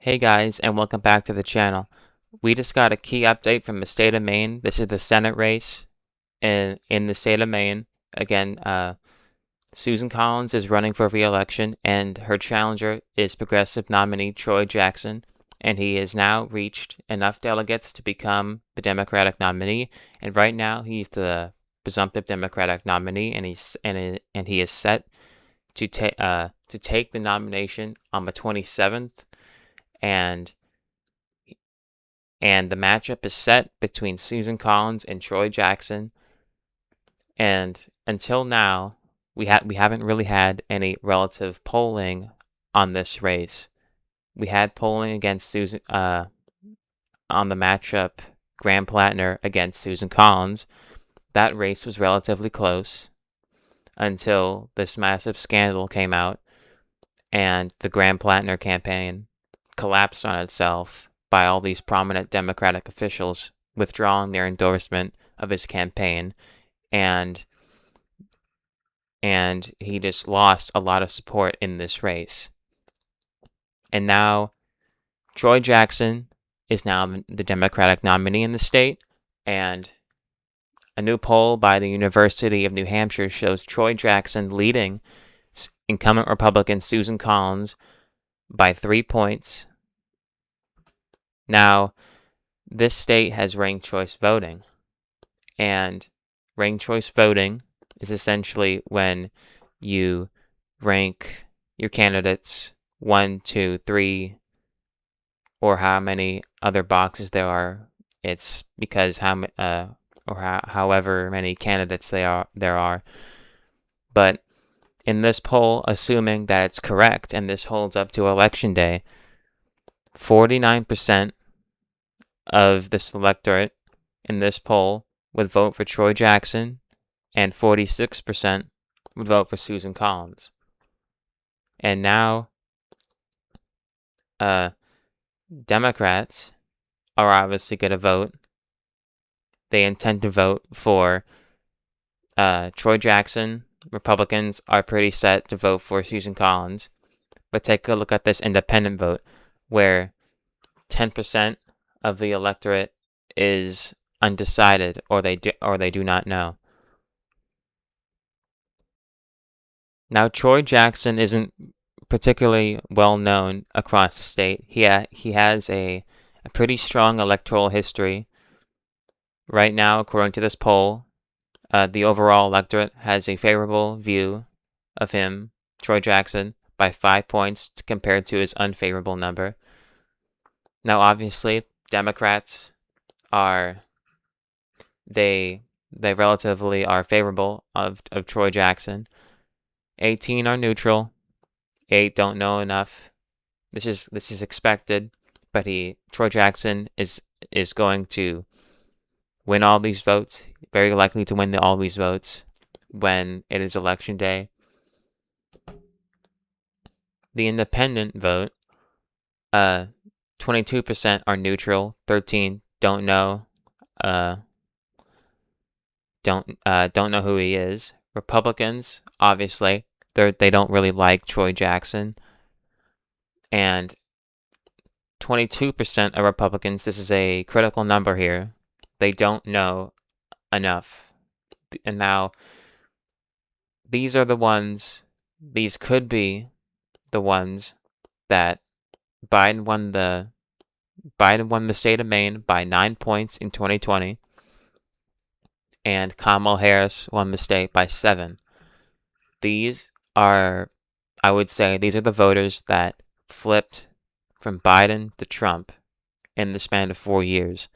Hey guys, and welcome back to the channel. We just got a key update from the state of Maine. This is the Senate race in the state of Maine. Again, Susan Collins is running for re-election, and her challenger is progressive nominee Troy Jackson, and he has now reached enough delegates to become the Democratic nominee. And right now, he's the presumptive Democratic nominee, and he is set to take the nomination on the 27th. And the matchup is set between Susan Collins and Troy Jackson. And until now, we haven't really had any relative polling on this race. We had polling against Susan on the matchup Graham Plattner against Susan Collins. That race was relatively close until this massive scandal came out and the Graham Plattner campaign collapsed on itself by all these prominent Democratic officials withdrawing their endorsement of his campaign, and he just lost a lot of support in this race. And now Troy Jackson is now the Democratic nominee in the state, and a new poll by the University of New Hampshire shows Troy Jackson leading incumbent Republican Susan Collins by 3 points. Now, this state has ranked choice voting, and ranked choice voting is essentially when you rank your candidates 1, 2, 3, or how many other boxes there are. It's because however many candidates there are. But in this poll, assuming that it's correct and this holds up to election day, 49% of the electorate in this poll would vote for Troy Jackson, and 46% would vote for Susan Collins. And now, Democrats are obviously going to vote. They intend to vote for Troy Jackson. Republicans are pretty set to vote for Susan Collins. But take a look at this independent vote, where 10% of the electorate is undecided, or they do not know. Now, Troy Jackson isn't particularly well known across the state. He has a pretty strong electoral history. Right now, according to this poll, the overall electorate has a favorable view of him, Troy Jackson, by 5 points compared to his unfavorable number. Now, obviously, Democrats they relatively are favorable of Troy Jackson. 18 are neutral. 8 don't know enough. This is expected, but Troy Jackson is going to win all these votes. Very likely to win all these votes when it is election day. The independent vote, 22% are neutral. 13 don't know. Don't know who he is. Republicans, obviously, they don't really like Troy Jackson. And 22% of Republicans, this is a critical number here, they don't know enough. And now, these could be the ones that Biden won the state of Maine by 9 points in 2020. And Kamala Harris won the state by 7. These are, I would say, these are the voters that flipped from Biden to Trump in the span of 4 years.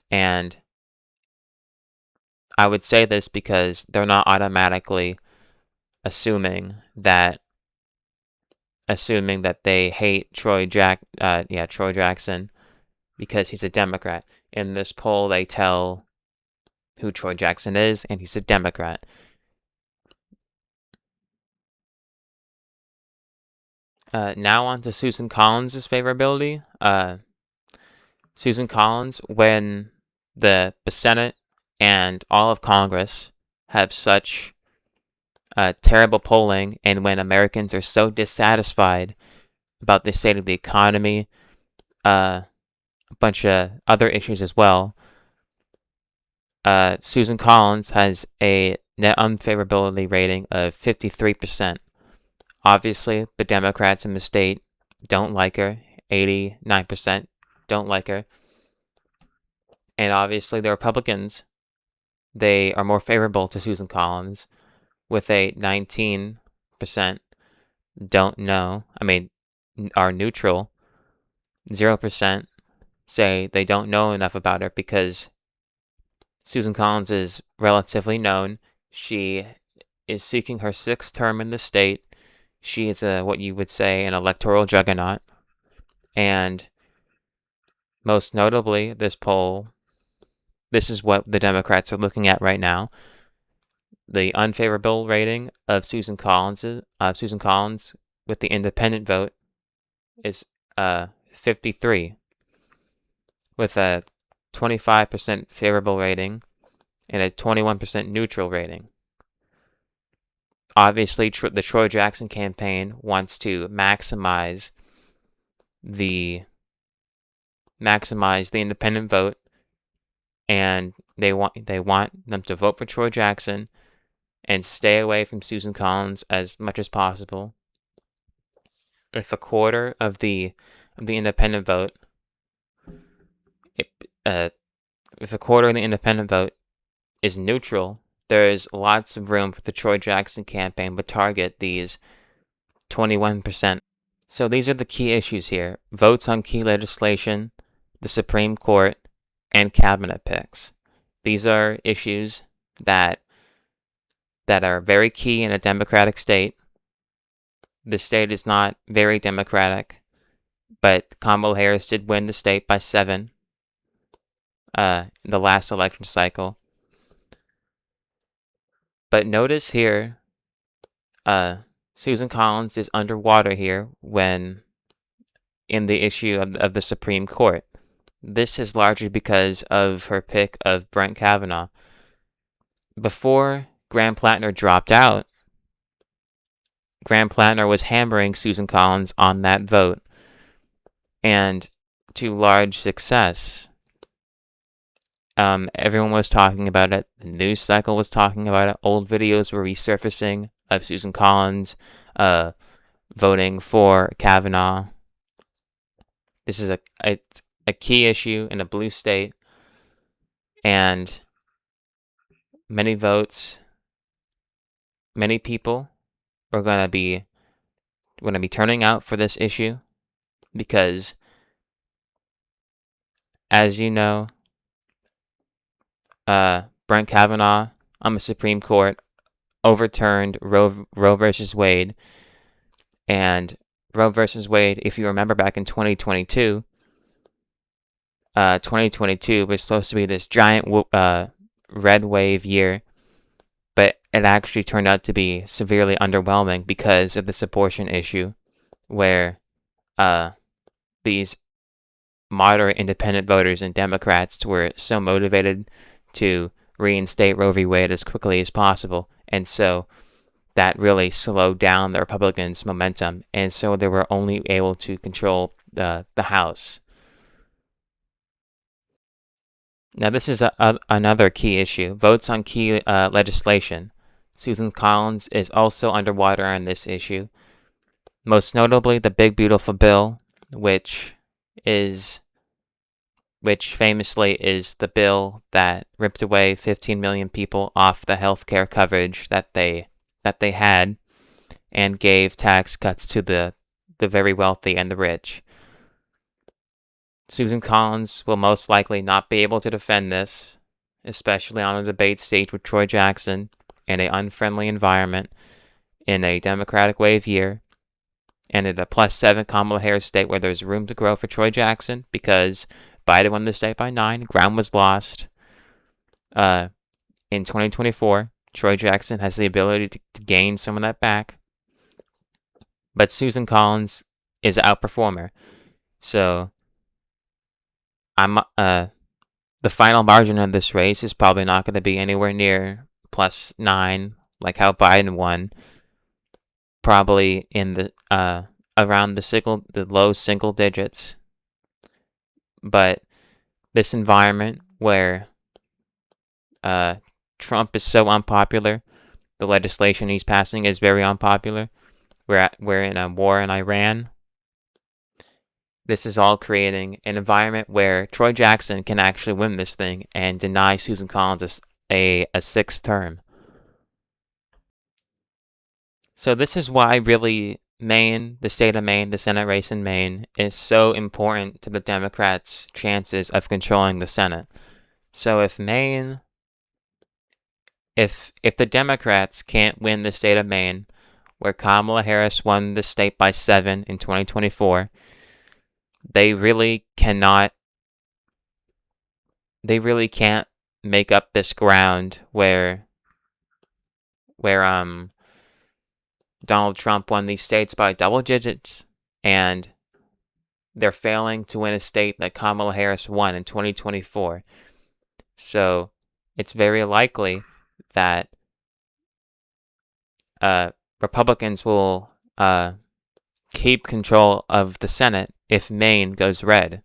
And I would say this because they're not automatically assuming that they hate Troy Jackson because he's a Democrat. In this poll, they tell who Troy Jackson is, and he's a Democrat. Now on to Susan Collins' favorability. Susan Collins, when the Senate and all of Congress have such terrible polling, and when Americans are so dissatisfied about the state of the economy, a bunch of other issues as well. Susan Collins has a net unfavorability rating of 53%. Obviously, the Democrats in the state don't like her. 89% don't like her. And obviously, the Republicans, they are more favorable to Susan Collins with a 19% don't know. Are neutral. 0% say they don't know enough about her because Susan Collins is relatively known. She is seeking her 6th term in the state. She is what you would say an electoral juggernaut. And most notably, this poll, this is what the Democrats are looking at right now. The unfavorable rating of Susan Collins with the independent vote is 53, with a 25% favorable rating and a 21% neutral rating. Obviously, the Troy Jackson campaign wants to maximize the independent vote, and they want them to vote for Troy Jackson and stay away from Susan Collins as much as possible. If a quarter of the independent vote, is neutral, there is lots of room for the Troy Jackson campaign to target these 21%. So these are the key issues here: votes on key legislation, the Supreme Court, and cabinet picks. These are issues that are very key in a Democratic state. The state is not very Democratic, but Kamala Harris did win the state by 7 in the last election cycle. But notice here, Susan Collins is underwater here when in the issue of the Supreme Court. This is largely because of her pick of Brett Kavanaugh. Before Graham Plattner dropped out, Graham Plattner was hammering Susan Collins on that vote, and to large success. Everyone was talking about it. The news cycle was talking about it. Old videos were resurfacing of Susan Collins voting for Kavanaugh. This is a key issue in a blue state, and many people are going to be turning out for this issue because, as you know, Brett Kavanaugh on the Supreme Court overturned Roe versus Wade. And Roe versus Wade, if you remember back in 2022, 2022 was supposed to be this giant red wave year, but it actually turned out to be severely underwhelming because of this abortion issue, where these moderate independent voters and Democrats were so motivated to reinstate Roe v. Wade as quickly as possible, and so that really slowed down the Republicans' momentum, and so they were only able to control the House. Now, this is another key issue: votes on key legislation. Susan Collins is also underwater on this issue, most notably the Big Beautiful Bill, which famously is the bill that ripped away 15 million people off the health care coverage that they had and gave tax cuts to the very wealthy and the rich. Susan Collins will most likely not be able to defend this, especially on a debate stage with Troy Jackson in an unfriendly environment in a Democratic wave year and in a +7 Kamala Harris state where there's room to grow for Troy Jackson because Biden won the state by 9. Ground was lost. In 2024, Troy Jackson has the ability to gain some of that back. But Susan Collins is an outperformer. So the final margin of this race is probably not going to be anywhere near +9 like how Biden won. Probably in the around the low single digits. But this environment where Trump is so unpopular, the legislation he's passing is very unpopular. We're in a war in Iran. This is all creating an environment where Troy Jackson can actually win this thing and deny Susan Collins a sixth term. So this is why really Maine, the state of Maine, the Senate race in Maine, is so important to the Democrats' chances of controlling the Senate. So if the Democrats can't win the state of Maine, where Kamala Harris won the state by 7 in 2024, they really can't make up this ground where Donald Trump won these states by double digits, and they're failing to win a state that Kamala Harris won in 2024. So it's very likely that Republicans will keep control of the Senate if Maine goes red.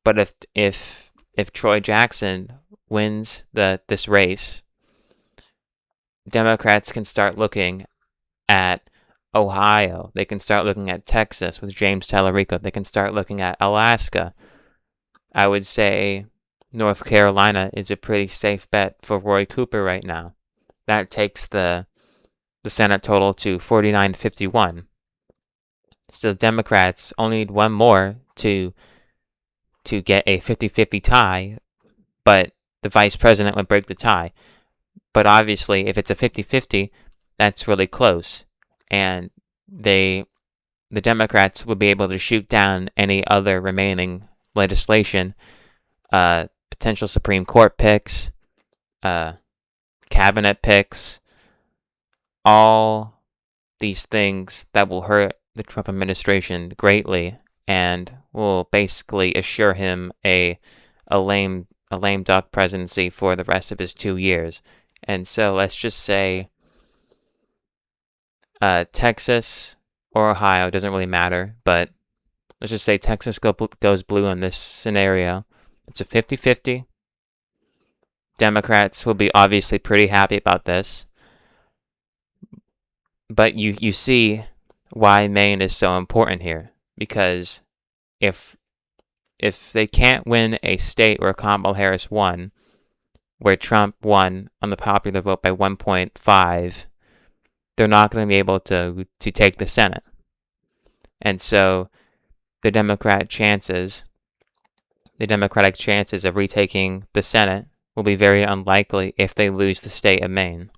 But if Troy Jackson wins this race, Democrats can start looking at Ohio. They can start looking at Texas with James Tallarico. They can start looking at Alaska. I would say North Carolina is a pretty safe bet for Roy Cooper right now. That takes the Senate total to 49-51. So Democrats only need one more to get a 50-50 tie, but the vice president would break the tie. But obviously, if it's a 50-50, that's really close. And the Democrats would be able to shoot down any other remaining legislation, potential Supreme Court picks, cabinet picks, all these things that will hurt the Trump administration greatly and will basically assure him a lame duck presidency for the rest of his 2 years. And so let's just say Texas or Ohio, doesn't really matter, but let's just say Texas goes blue in this scenario. It's a 50-50. Democrats will be obviously pretty happy about this. But you see why Maine is so important here. Because if they can't win a state where Kamala Harris won, where Trump won on the popular vote by 1.5, they're not going to be able to take the Senate. And so the Democratic chances of retaking the Senate will be very unlikely if they lose the state of Maine.